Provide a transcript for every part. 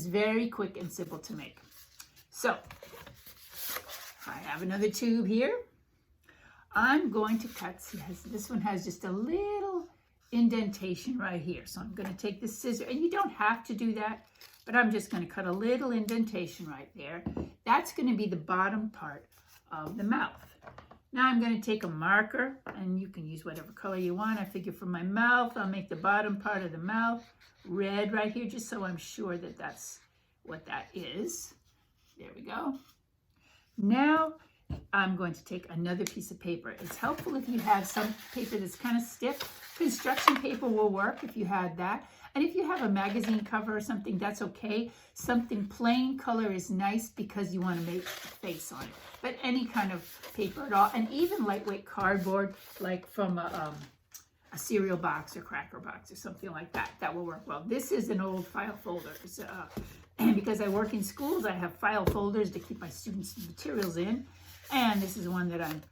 is very quick and simple to make. So I have another tube here. I'm going to cut, this one has just a little indentation right here. So I'm going to take the scissor, and you don't have to do that, but I'm just going to cut a little indentation right there. That's going to be the bottom part of the mouth. Now I'm going to take a marker, and you can use whatever color you want. I figure for my mouth, I'll make the bottom part of the mouth red right here, just so I'm sure that that's what that is. There we go. Now I'm going to take another piece of paper. It's helpful if you have some paper that's kind of stiff. Construction paper will work if you had that. And if you have a magazine cover or something, that's okay. Something plain color is nice because you want to make a face on it. But any kind of paper at all, and even lightweight cardboard, like from a cereal box or cracker box or something like that, that will work well. This is an old file folder. And because I work in schools, I have file folders to keep my students' materials in. And this is one that I'm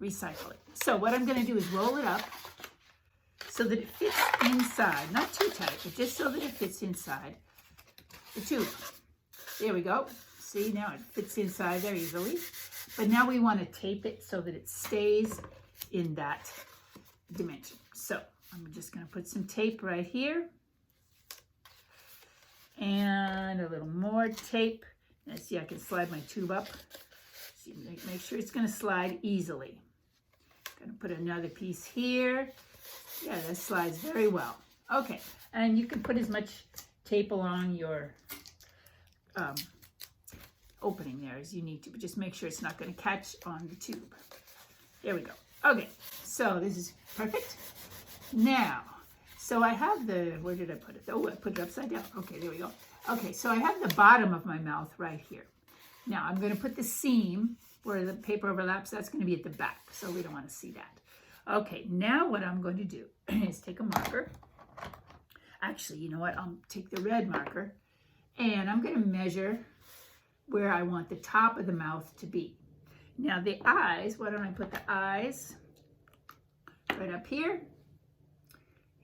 recycling. So what I'm going to do is roll it up so that it fits inside. Not too tight, but just so that it fits inside the tube. There we go. See, now it fits inside there easily. But now we want to tape it so that it stays in that dimension. So I'm just going to put some tape right here. And a little more tape. Let's see, I can slide my tube up. See, make sure it's going to slide easily. Going to put another piece here. Yeah, that slides very well. Okay, and you can put as much tape along your opening there as you need to, but just make sure it's not going to catch on the tube. There we go. Okay, so this is perfect. Now, so I have the, where did I put it? Oh, I put it upside down. Okay, there we go. Okay, so I have the bottom of my mouth right here. Now, I'm going to put the seam where the paper overlaps. That's going to be at the back, so we don't want to see that. Okay, now what I'm going to do is take a marker. Actually, you know what? I'll take the red marker, and I'm going to measure where I want the top of the mouth to be. Now, the eyes, why don't I put the eyes right up here?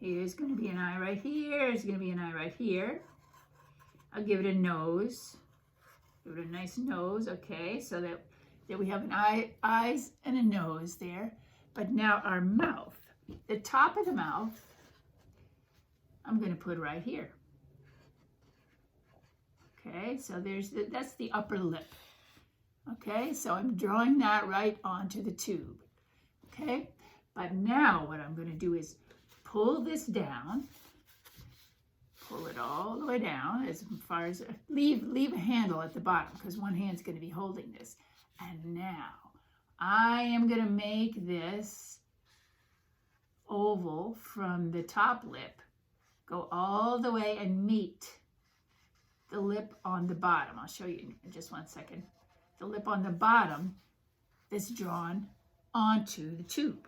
Here's going to be an eye right here. There's going to be an eye right here. I'll give it a nose. Give it a nice nose. Okay, so that we have an eyes and a nose there. But now our mouth, the top of the mouth, I'm going to put right here. Okay, so that's the upper lip. Okay, so I'm drawing that right onto the tube. Okay, but now what I'm going to do is pull this down, pull it all the way down as far as, leave a handle at the bottom because one hand's going to be holding this. And now I am going to make this oval from the top lip go all the way and meet the lip on the bottom. I'll show you in just 1 second. The lip on the bottom that's drawn onto the tube.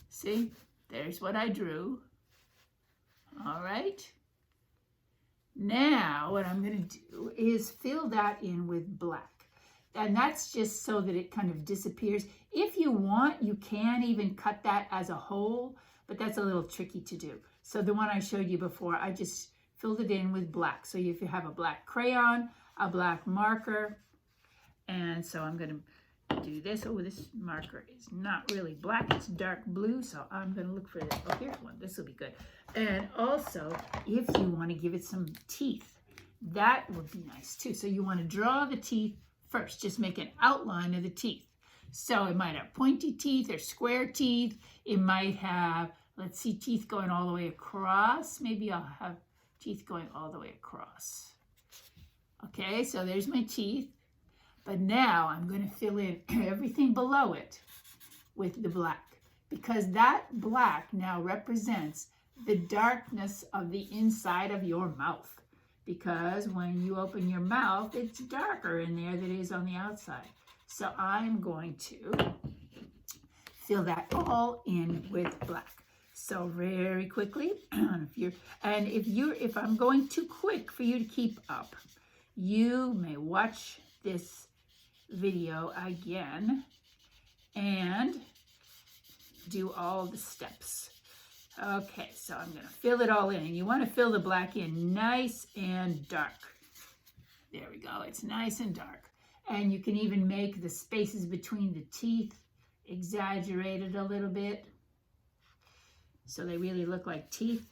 See, there's what I drew. All right. Now what I'm going to do is fill that in with black. And that's just so that it kind of disappears. If you want, you can even cut that as a whole, but that's a little tricky to do. So the one I showed you before, I just filled it in with black. So if you have a black crayon, a black marker, and so I'm going to do this. Oh, this marker is not really black, it's dark blue, so I'm going to look for this. Oh, here's one. This will be good. And also, if you want to give it some teeth, that would be nice too. So you want to draw the teeth first, just make an outline of the teeth. So it might have pointy teeth or square teeth. It might have, let's see, teeth going all the way across. Maybe I'll have teeth going all the way across. Okay, so there's my teeth. But now I'm going to fill in everything below it with the black, because that black now represents the darkness of the inside of your mouth. Because when you open your mouth, it's darker in there than it is on the outside. So I'm going to fill that all in with black. So very quickly, if I'm going too quick for you to keep up, you may watch this video again and do all the steps. Okay, so I'm going to fill it all in. And you want to fill the black in nice and dark. There we go. It's nice and dark. And you can even make the spaces between the teeth exaggerated a little bit, so they really look like teeth.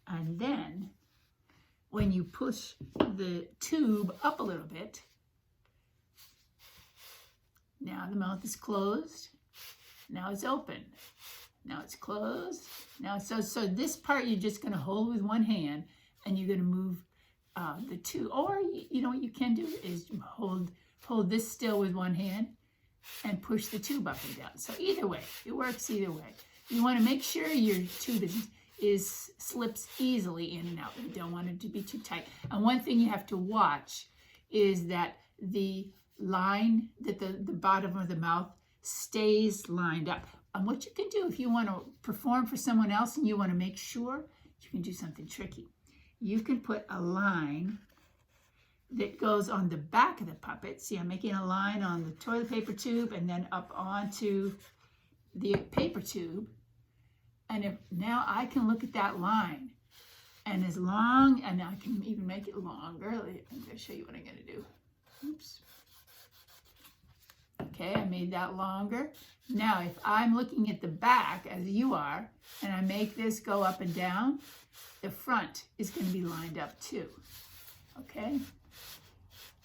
And then when you push the tube up a little bit, now the mouth is closed, now it's open, now it's closed, now it's so this part you're just going to hold with one hand, and you're going to move the two, or you know what you can do is hold this still with one hand and push the tube up and down. So either way, it works either way. You want to make sure your tube slips easily in and out. You don't want it to be too tight. And one thing you have to watch is that the line, that the bottom of the mouth stays lined up. And what you can do if you want to perform for someone else and you want to make sure, you can do something tricky. You can put a line that goes on the back of the puppet. See, I'm making a line on the toilet paper tube and then up onto the paper tube. And now I can look at that line. And and I can even make it longer. I'm going to show you what I'm going to do. Oops. Okay, I made that longer. Now, if I'm looking at the back, as you are, and I make this go up and down, the front is going to be lined up too. Okay?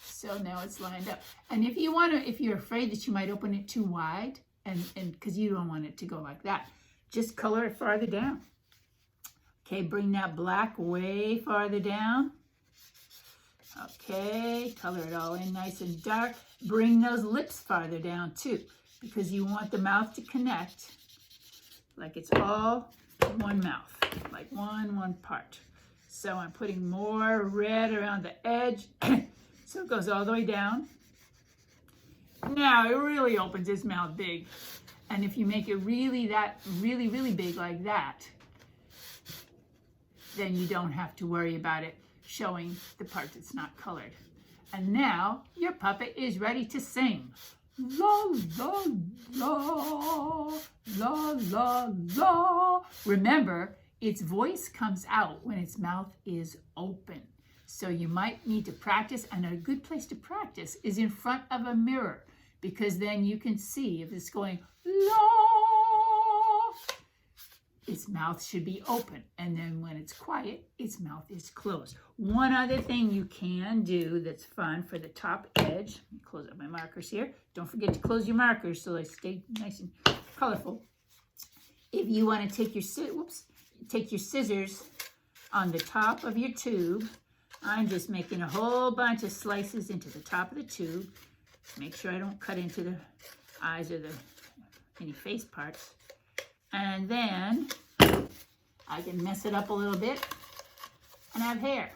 So now it's lined up. And if you want to, if you're afraid that you might open it too wide, and because you don't want it to go like that, just color it farther down. Okay, bring that black way farther down. Okay, color it all in nice and dark. Bring those lips farther down too, because you want the mouth to connect like it's all one mouth, like one part. So I'm putting more red around the edge. So it goes all the way down. Now it really opens its mouth big. And if you make it really big like that, then you don't have to worry about it showing the part that's not colored. And now your puppet is ready to sing. La, la, la, la, la, la. Remember, its voice comes out when its mouth is open. So you might need to practice, and a good place to practice is in front of a mirror, because then you can see if it's going la, its mouth should be open. And then when it's quiet, its mouth is closed. One other thing you can do that's fun for the top edge, let me close up my markers here. Don't forget to close your markers so they stay nice and colorful. If you want to take your scissors on the top of your tube, I'm just making a whole bunch of slices into the top of the tube. Make sure I don't cut into the eyes or any face parts. And then I can mess it up a little bit and have hair.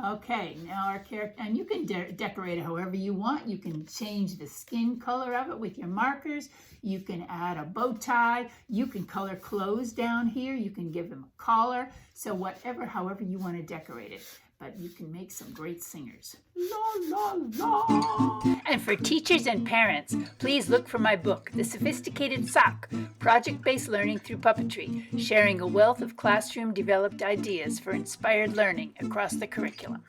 Okay, now our character, and you can decorate it however you want. You can change the skin color of it with your markers. You can add a bow tie. You can color clothes down here. You can give them a collar. So however you want to decorate it. But you can make some great singers. La, la, la. And for teachers and parents, please look for my book, The Sophisticated Sock, Project-Based Learning Through Puppetry, sharing a wealth of classroom-developed ideas for inspired learning across the curriculum.